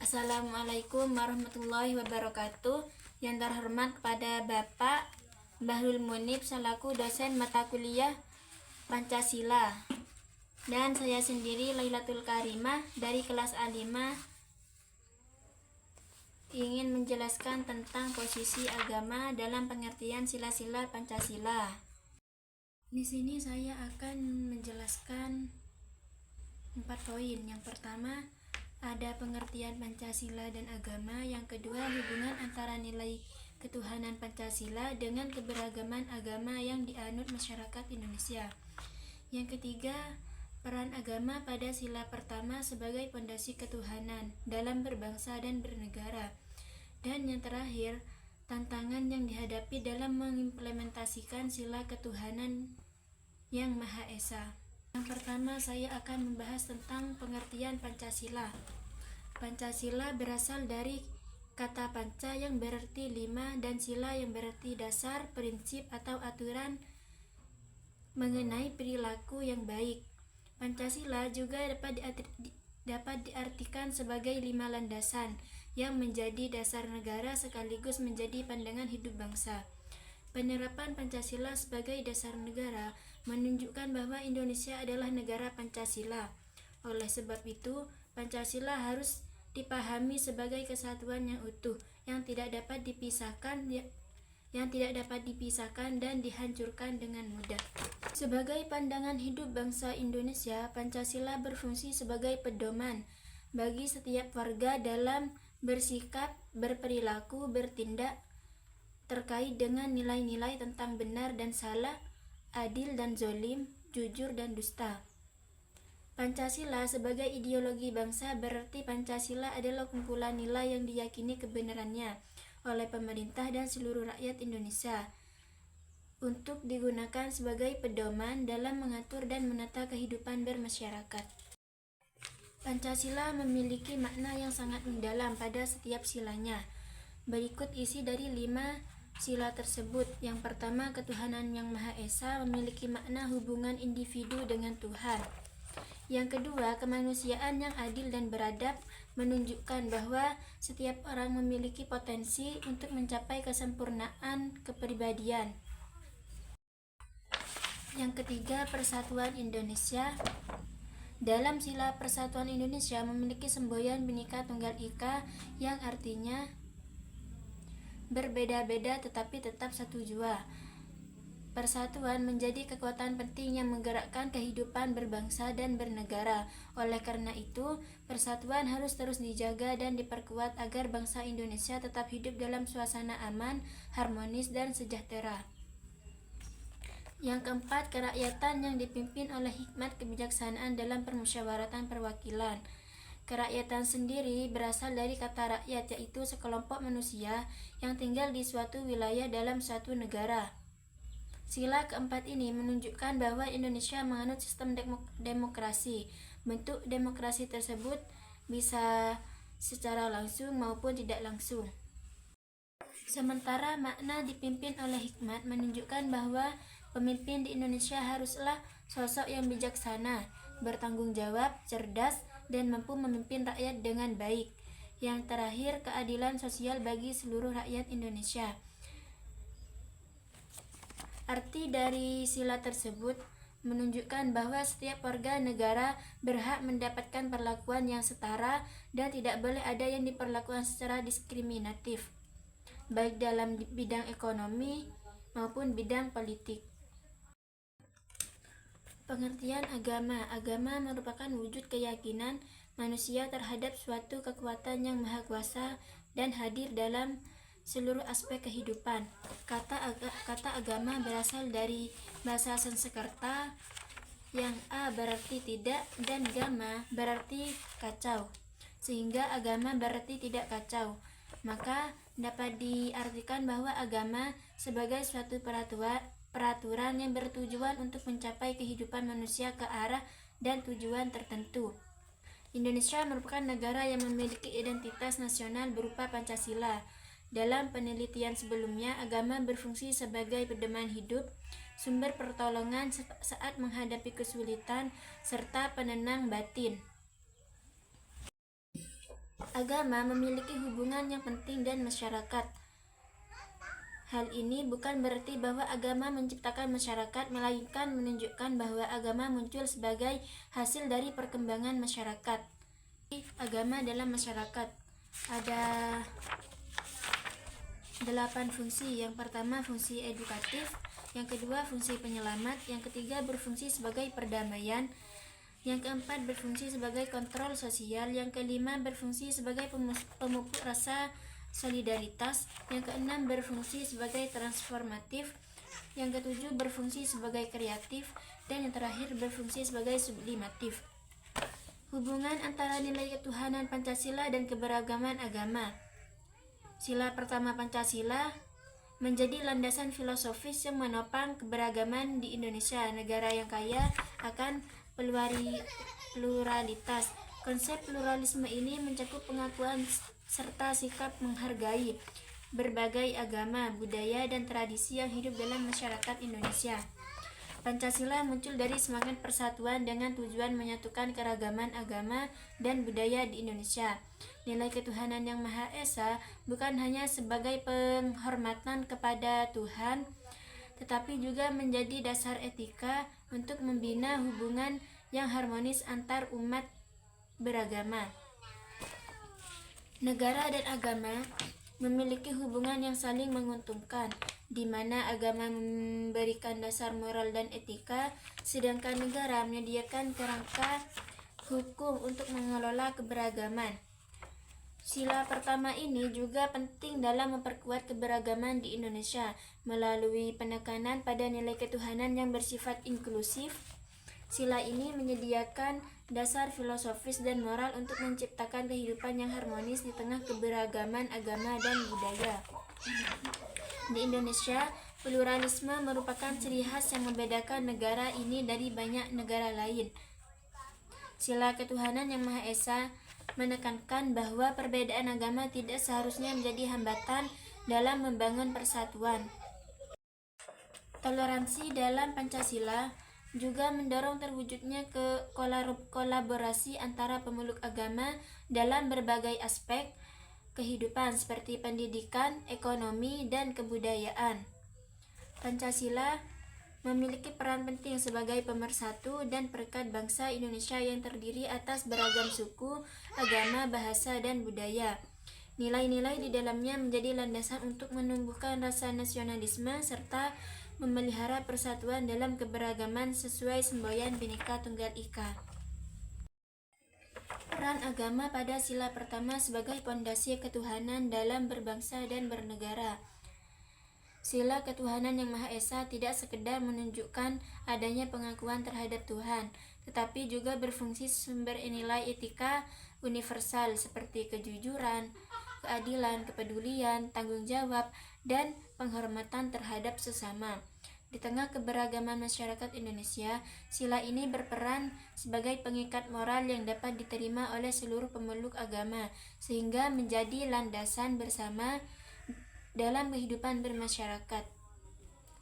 Assalamualaikum warahmatullahi wabarakatuh. Yang terhormat kepada Bapak Bahrul Munib selaku dosen mata kuliah Pancasila, dan saya sendiri Lailatul Karimah dari kelas A5 ingin menjelaskan tentang posisi agama dalam pengertian sila-sila Pancasila. Di sini saya akan menjelaskan 4 poin. Yang pertama, ada pengertian Pancasila dan agama. Yang kedua, hubungan antara nilai ketuhanan Pancasila dengan keberagaman agama yang dianut masyarakat Indonesia. Yang ketiga, peran agama pada sila pertama sebagai pondasi ketuhanan dalam berbangsa dan bernegara. Dan yang terakhir, tantangan yang dihadapi dalam mengimplementasikan sila ketuhanan yang Maha Esa. Yang pertama, saya akan membahas tentang pengertian Pancasila. Pancasila berasal dari kata panca yang berarti 5 dan sila yang berarti dasar, prinsip atau aturan mengenai perilaku yang baik. Pancasila juga dapat diartikan sebagai 5 landasan yang menjadi dasar negara sekaligus menjadi pandangan hidup bangsa. Penerapan Pancasila sebagai dasar negara menunjukkan bahwa Indonesia adalah negara Pancasila. Oleh sebab itu, Pancasila harus dipahami sebagai kesatuan yang utuh, yang tidak dapat dipisahkan dan dihancurkan dengan mudah. Sebagai pandangan hidup bangsa Indonesia, Pancasila berfungsi sebagai pedoman bagi setiap warga dalam bersikap, berperilaku, bertindak terkait dengan nilai-nilai tentang benar dan salah, adil dan zolim, jujur dan dusta. Pancasila sebagai ideologi bangsa berarti Pancasila adalah kumpulan nilai yang diyakini kebenarannya oleh pemerintah dan seluruh rakyat Indonesia untuk digunakan sebagai pedoman dalam mengatur dan menata kehidupan bermasyarakat. Pancasila memiliki makna yang sangat mendalam pada setiap silanya. Berikut isi dari 5 sila tersebut. Yang pertama, ketuhanan yang Maha Esa memiliki makna hubungan individu dengan Tuhan. Yang kedua, kemanusiaan yang adil dan beradab menunjukkan bahwa setiap orang memiliki potensi untuk mencapai kesempurnaan kepribadian. Yang ketiga, persatuan Indonesia. Dalam sila Persatuan Indonesia memiliki semboyan Bhinneka Tunggal Ika yang artinya berbeda-beda tetapi tetap satu jua. Persatuan menjadi kekuatan penting yang menggerakkan kehidupan berbangsa dan bernegara. Oleh karena itu, persatuan harus terus dijaga dan diperkuat agar bangsa Indonesia tetap hidup dalam suasana aman, harmonis, dan sejahtera. Yang keempat, kerakyatan yang dipimpin oleh hikmat kebijaksanaan dalam permusyawaratan perwakilan. Kerakyatan sendiri berasal dari kata rakyat, yaitu sekelompok manusia yang tinggal di suatu wilayah dalam suatu negara. Sila keempat ini menunjukkan bahwa Indonesia menganut sistem demokrasi. Bentuk demokrasi tersebut bisa secara langsung maupun tidak langsung. Sementara makna dipimpin oleh hikmat menunjukkan bahwa pemimpin di Indonesia haruslah sosok yang bijaksana, bertanggung jawab, cerdas, dan mampu memimpin rakyat dengan baik. Yang terakhir, keadilan sosial bagi seluruh rakyat Indonesia. Arti dari sila tersebut menunjukkan bahwa setiap warga negara berhak mendapatkan perlakuan yang setara dan tidak boleh ada yang diperlakukan secara diskriminatif, baik dalam bidang ekonomi maupun bidang politik. Pengertian agama. Agama merupakan wujud keyakinan manusia terhadap suatu kekuatan yang maha kuasa dan hadir dalam seluruh aspek kehidupan. Kata agama berasal dari bahasa Sanskerta yang a berarti tidak dan gama berarti kacau, sehingga agama berarti tidak kacau. Maka dapat diartikan bahwa agama sebagai suatu peraturan yang bertujuan untuk mencapai kehidupan manusia ke arah dan tujuan tertentu. Indonesia merupakan negara yang memiliki identitas nasional berupa Pancasila. Dalam penelitian sebelumnya, agama berfungsi sebagai pedoman hidup, sumber pertolongan saat menghadapi kesulitan, serta penenang batin. Agama memiliki hubungan yang penting dan masyarakat. Hal ini bukan berarti bahwa agama menciptakan masyarakat, melainkan menunjukkan bahwa agama muncul sebagai hasil dari perkembangan masyarakat. Agama dalam masyarakat ada 8 fungsi. Yang pertama fungsi edukatif, yang kedua fungsi penyelamat, yang ketiga berfungsi sebagai perdamaian, yang keempat berfungsi sebagai kontrol sosial, yang kelima berfungsi sebagai pemupuk rasa solidaritas, yang keenam berfungsi sebagai transformatif, yang ketujuh berfungsi sebagai kreatif, dan yang terakhir berfungsi sebagai sublimatif. Hubungan antara nilai ketuhanan Pancasila dan keberagaman agama. Sila pertama Pancasila menjadi landasan filosofis yang menopang keberagaman di Indonesia, negara yang kaya akan pluralitas. Konsep pluralisme ini mencakup pengakuan serta sikap menghargai berbagai agama, budaya, dan tradisi yang hidup dalam masyarakat Indonesia. Pancasila muncul dari semangat persatuan dengan tujuan menyatukan keragaman agama dan budaya di Indonesia. Nilai ketuhanan yang Maha Esa bukan hanya sebagai penghormatan kepada Tuhan, tetapi juga menjadi dasar etika untuk membina hubungan yang harmonis antar umat beragama. Negara dan agama memiliki hubungan yang saling menguntungkan, di mana agama memberikan dasar moral dan etika, sedangkan negara menyediakan kerangka hukum untuk mengelola keberagaman. Sila pertama ini juga penting dalam memperkuat keberagaman di Indonesia melalui penekanan pada nilai ketuhanan yang bersifat inklusif. Sila ini menyediakan dasar filosofis dan moral untuk menciptakan kehidupan yang harmonis di tengah keberagaman agama dan budaya. Di Indonesia, pluralisme merupakan ciri khas yang membedakan negara ini dari banyak negara lain. Sila ketuhanan yang Maha Esa menekankan bahwa perbedaan agama tidak seharusnya menjadi hambatan dalam membangun persatuan. Toleransi dalam Pancasila juga mendorong terwujudnya kolaborasi antara pemeluk agama dalam berbagai aspek kehidupan seperti pendidikan, ekonomi, dan kebudayaan. Pancasila memiliki peran penting sebagai pemersatu dan perekat bangsa Indonesia yang terdiri atas beragam suku, agama, bahasa, dan budaya. Nilai-nilai di dalamnya menjadi landasan untuk menumbuhkan rasa nasionalisme serta memelihara persatuan dalam keberagaman sesuai semboyan Bhinneka Tunggal Ika. Peran agama pada sila pertama sebagai pondasi ketuhanan dalam berbangsa dan bernegara. Sila ketuhanan yang Maha Esa tidak sekedar menunjukkan adanya pengakuan terhadap Tuhan, tetapi juga berfungsi sumber nilai etika universal seperti kejujuran, keadilan, kepedulian, tanggung jawab, dan penghormatan terhadap sesama. Di tengah keberagaman masyarakat Indonesia, sila ini berperan sebagai pengikat moral yang dapat diterima oleh seluruh pemeluk agama, sehingga menjadi landasan bersama dalam kehidupan bermasyarakat.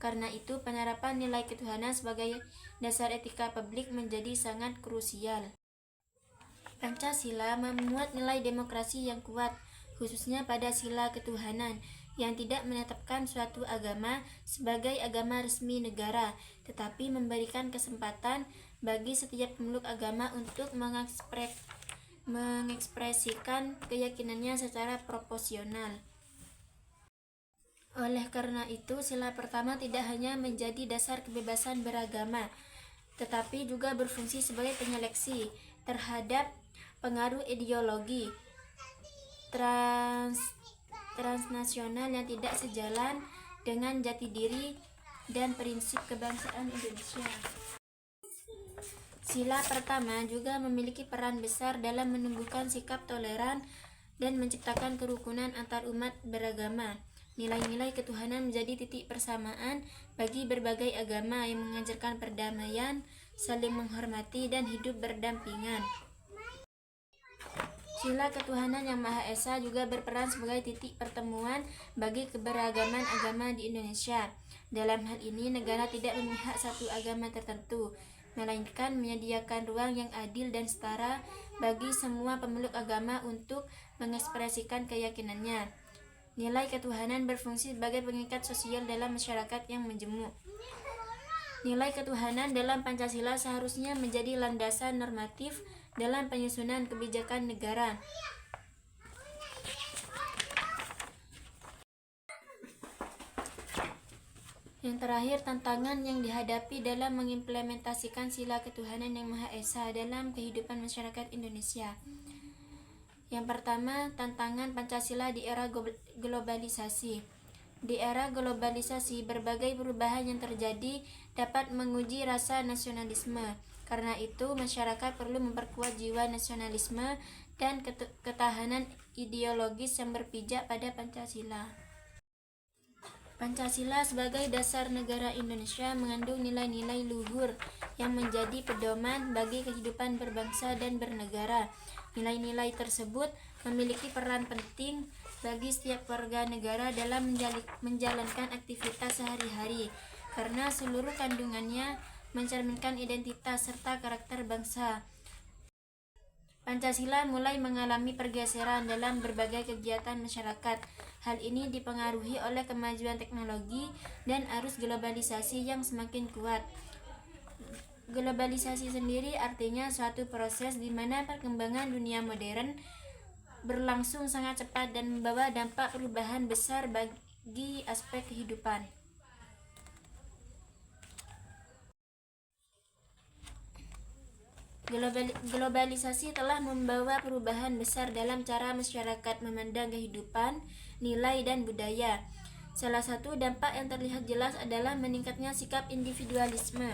Karena itu, penerapan nilai ketuhanan sebagai dasar etika publik menjadi sangat krusial. Pancasila memuat nilai demokrasi yang kuat, khususnya pada sila ketuhanan, yang tidak menetapkan suatu agama sebagai agama resmi negara, tetapi memberikan kesempatan bagi setiap pemeluk agama untuk mengekspresikan keyakinannya secara proporsional. Oleh karena itu, sila pertama tidak hanya menjadi dasar kebebasan beragama, tetapi juga berfungsi sebagai penyeleksi terhadap pengaruh ideologi transnasional yang tidak sejalan dengan jati diri dan prinsip kebangsaan Indonesia. Sila pertama juga memiliki peran besar dalam menumbuhkan sikap toleran dan menciptakan kerukunan antar umat beragama. Nilai-nilai ketuhanan menjadi titik persamaan bagi berbagai agama yang mengajarkan perdamaian, saling menghormati, dan hidup berdampingan. Sila ketuhanan yang Maha Esa juga berperan sebagai titik pertemuan bagi keberagaman agama di Indonesia. Dalam hal ini, negara tidak memihak satu agama tertentu, melainkan menyediakan ruang yang adil dan setara bagi semua pemeluk agama untuk mengekspresikan keyakinannya. Nilai ketuhanan berfungsi sebagai pengikat sosial dalam masyarakat yang majemuk. Nilai ketuhanan dalam Pancasila seharusnya menjadi landasan normatif dalam penyusunan kebijakan negara. Yang terakhir, tantangan yang dihadapi dalam mengimplementasikan sila ketuhanan yang Maha Esa dalam kehidupan masyarakat Indonesia. Yang pertama, tantangan Pancasila di era globalisasi. Di era globalisasi, berbagai perubahan yang terjadi dapat menguji rasa nasionalisme. Karena itu, masyarakat perlu memperkuat jiwa nasionalisme dan ketahanan ideologis yang berpijak pada Pancasila. Pancasila sebagai dasar negara Indonesia mengandung nilai-nilai luhur yang menjadi pedoman bagi kehidupan berbangsa dan bernegara. Nilai-nilai tersebut memiliki peran penting bagi setiap warga negara dalam menjalankan aktivitas sehari-hari, karena seluruh kandungannya mencerminkan identitas serta karakter bangsa. Pancasila mulai mengalami pergeseran dalam berbagai kegiatan masyarakat. Hal ini dipengaruhi oleh kemajuan teknologi dan arus globalisasi yang semakin kuat. Globalisasi sendiri artinya suatu proses di mana perkembangan dunia modern berlangsung sangat cepat dan membawa dampak perubahan besar bagi aspek kehidupan. Globalisasi telah membawa perubahan besar dalam cara masyarakat memandang kehidupan, nilai, dan budaya. Salah satu dampak yang terlihat jelas adalah meningkatnya sikap individualisme,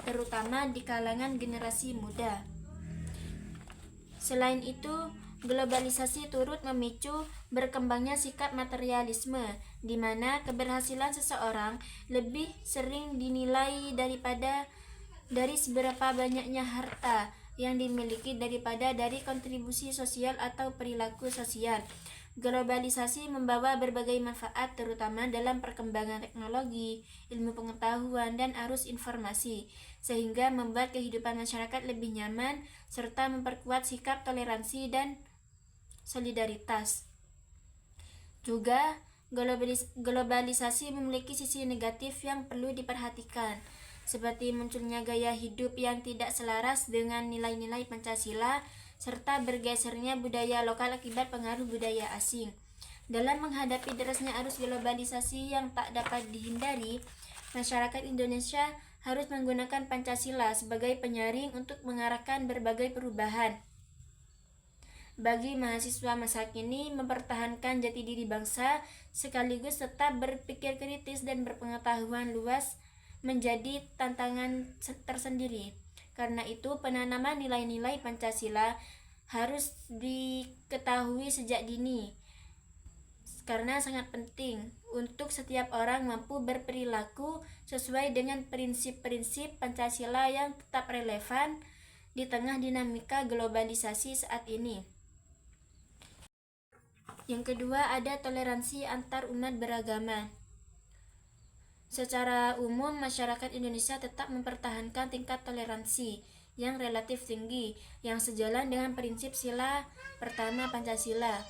terutama di kalangan generasi muda. Selain itu, globalisasi turut memicu berkembangnya sikap materialisme, di mana keberhasilan seseorang lebih sering dinilai dari seberapa banyaknya harta yang dimiliki daripada dari kontribusi sosial atau perilaku sosial. Globalisasi membawa berbagai manfaat terutama dalam perkembangan teknologi, ilmu pengetahuan, dan arus informasi, sehingga membuat kehidupan masyarakat lebih nyaman serta memperkuat sikap toleransi dan solidaritas. Juga, globalisasi memiliki sisi negatif yang perlu diperhatikan, seperti munculnya gaya hidup yang tidak selaras dengan nilai-nilai Pancasila, serta bergesernya budaya lokal akibat pengaruh budaya asing. Dalam menghadapi derasnya arus globalisasi yang tak dapat dihindari, masyarakat Indonesia harus menggunakan Pancasila sebagai penyaring untuk mengarahkan berbagai perubahan. Bagi mahasiswa masa kini, mempertahankan jati diri bangsa sekaligus tetap berpikir kritis dan berpengetahuan luas menjadi tantangan tersendiri. Karena itu, penanaman nilai-nilai Pancasila harus diketahui sejak dini, karena sangat penting untuk setiap orang mampu berperilaku sesuai dengan prinsip-prinsip Pancasila yang tetap relevan di tengah dinamika globalisasi saat ini. Yang kedua, ada toleransi antar umat beragama. Secara umum, masyarakat Indonesia tetap mempertahankan tingkat toleransi yang relatif tinggi, yang sejalan dengan prinsip sila pertama Pancasila.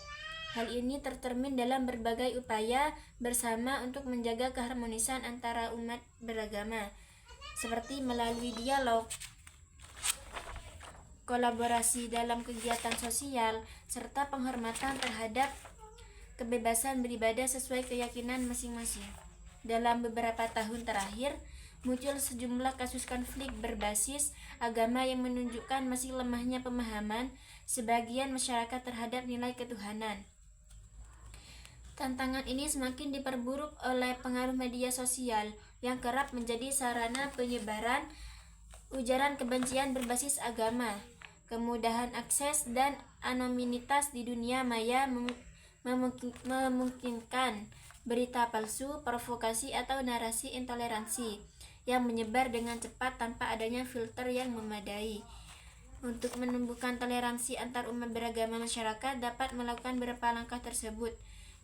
Hal ini tercermin dalam berbagai upaya bersama untuk menjaga keharmonisan antara umat beragama, seperti melalui dialog, kolaborasi dalam kegiatan sosial, serta penghormatan terhadap kebebasan beribadah sesuai keyakinan masing-masing. Dalam beberapa tahun terakhir, muncul sejumlah kasus konflik berbasis agama yang menunjukkan masih lemahnya pemahaman sebagian masyarakat terhadap nilai ketuhanan. Tantangan ini semakin diperburuk oleh pengaruh media sosial yang kerap menjadi sarana penyebaran ujaran kebencian berbasis agama. Kemudahan akses dan anonimitas di dunia maya memungkinkan berita palsu, provokasi, atau narasi intoleransi yang menyebar dengan cepat tanpa adanya filter yang memadai. Untuk menumbuhkan toleransi antar umat beragama, masyarakat dapat melakukan beberapa langkah tersebut.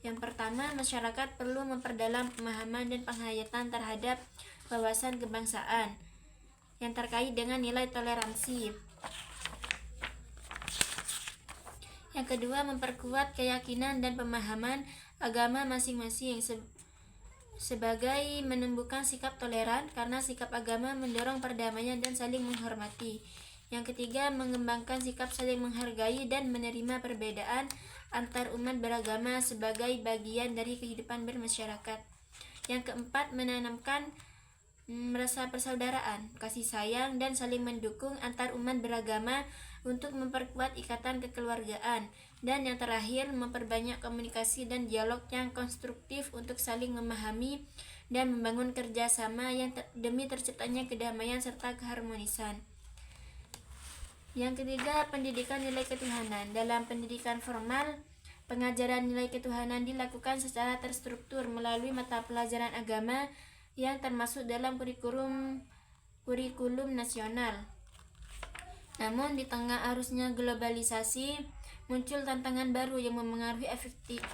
Yang pertama, masyarakat perlu memperdalam pemahaman dan penghayatan terhadap wawasan kebangsaan. yang terkait dengan nilai toleransi. Yang kedua, memperkuat keyakinan dan pemahaman agama masing-masing sebagai menumbuhkan sikap toleran, karena sikap agama mendorong perdamaian dan saling menghormati. Yang ketiga, mengembangkan sikap saling menghargai dan menerima perbedaan antar umat beragama sebagai bagian dari kehidupan bermasyarakat. Yang keempat, menanamkan rasa persaudaraan, kasih sayang, dan saling mendukung antar umat beragama untuk memperkuat ikatan kekeluargaan. Dan yang terakhir, memperbanyak komunikasi dan dialog yang konstruktif untuk saling memahami dan membangun kerjasama yang demi terciptanya kedamaian serta keharmonisan. Yang ketiga, pendidikan nilai ketuhanan. Dalam pendidikan formal, pengajaran nilai ketuhanan dilakukan secara terstruktur melalui mata pelajaran agama yang termasuk dalam kurikulum nasional. Namun di tengah arusnya globalisasi, muncul tantangan baru yang memengaruhi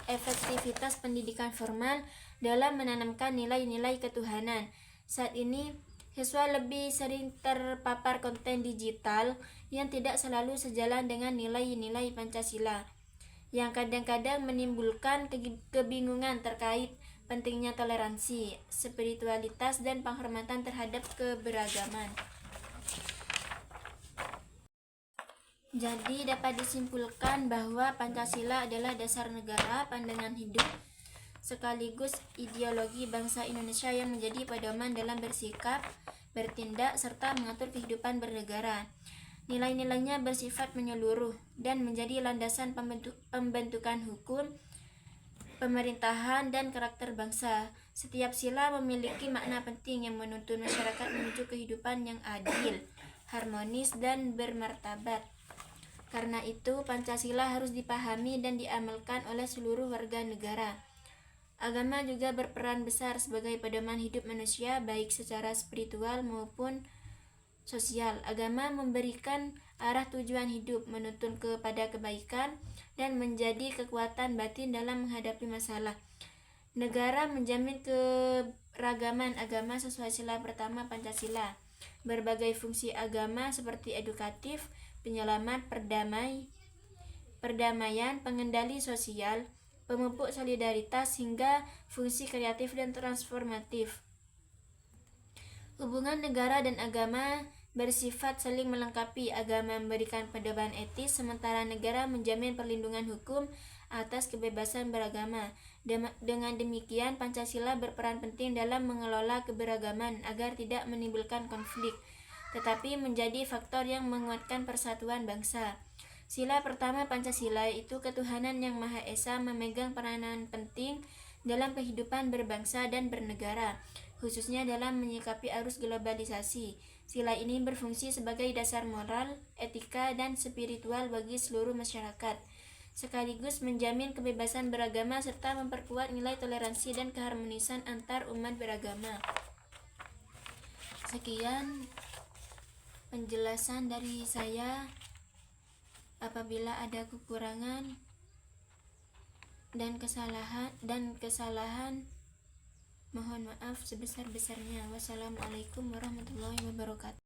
efektivitas pendidikan formal dalam menanamkan nilai-nilai ketuhanan. Saat ini, siswa lebih sering terpapar konten digital yang tidak selalu sejalan dengan nilai-nilai Pancasila, yang kadang-kadang menimbulkan kebingungan terkait pentingnya toleransi, spiritualitas, dan penghormatan terhadap keberagaman. Jadi dapat disimpulkan bahwa Pancasila adalah dasar negara, pandangan hidup, sekaligus ideologi bangsa Indonesia yang menjadi pedoman dalam bersikap, bertindak, serta mengatur kehidupan bernegara. Nilai-nilainya bersifat menyeluruh dan menjadi landasan pembentukan hukum, pemerintahan, dan karakter bangsa. Setiap sila memiliki makna penting yang menuntun masyarakat menuju kehidupan yang adil, harmonis, dan bermartabat. Karena itu, Pancasila harus dipahami dan diamalkan oleh seluruh warga negara. Agama juga berperan besar sebagai pedoman hidup manusia, baik secara spiritual maupun sosial. Agama memberikan arah tujuan hidup, menuntun kepada kebaikan, dan menjadi kekuatan batin dalam menghadapi masalah. Negara menjamin keragaman agama sesuai sila pertama Pancasila. Berbagai fungsi agama seperti edukatif, penyelamat, perdamaian, pengendali sosial, pemupuk solidaritas, hingga fungsi kreatif dan transformatif. Hubungan negara dan agama bersifat saling melengkapi. Agama memberikan pedoman etis, sementara negara menjamin perlindungan hukum atas kebebasan beragama. Dengan demikian, Pancasila berperan penting dalam mengelola keberagaman agar tidak menimbulkan konflik, tetapi menjadi faktor yang menguatkan persatuan bangsa. Sila pertama Pancasila, yaitu ketuhanan yang Maha Esa, memegang peranan penting dalam kehidupan berbangsa dan bernegara, khususnya dalam menyikapi arus globalisasi. Sila ini berfungsi sebagai dasar moral, etika, dan spiritual bagi seluruh masyarakat, sekaligus menjamin kebebasan beragama serta memperkuat nilai toleransi dan keharmonisan antar umat beragama. Sekian penjelasan dari saya. Apabila ada kekurangan dan kesalahan, mohon maaf sebesar-besarnya. Wassalamualaikum warahmatullahi wabarakatuh.